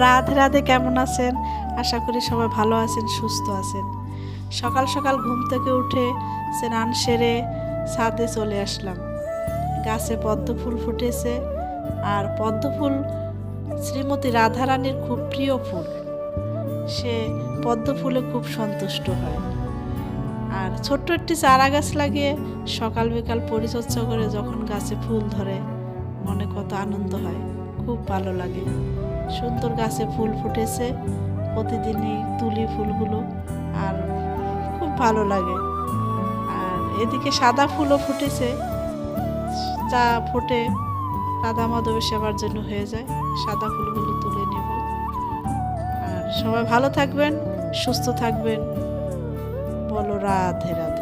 রাধে রাধে, কেমন আছেন? আশা করি সবাই ভালো আছেন, সুস্থ আছেন। সকাল সকাল ঘুম থেকে উঠে স্নান সেরে ছাদে চলে আসলাম। গাছে পদ্ম ফুল ফুটেছে, আর পদ্ম ফুল শ্রীমতী রাধারানীর খুব প্রিয় ফুল। সে পদ্ম ফুলে খুব সন্তুষ্ট হয়। আর ছোট্ট একটি চারা গাছ লাগিয়ে সকাল বিকাল পরিচর্যা করে যখন গাছে ফুল ধরে মনে কত আনন্দ হয়, খুব ভালো লাগে। সুন্দর গাছে ফুল ফুটেছে, প্রতিদিনই তুলি ফুলগুলো, আর খুব ভালো লাগে। আর এদিকে সাদা ফুলও ফুটেছে, যা ফোটে রাধা মাধবের সেবার জন্য হয়ে যায়। সাদা ফুলগুলো তুলে নেব। আর সবাই ভালো থাকবেন, সুস্থ থাকবেন। বলো রাধে রাধে।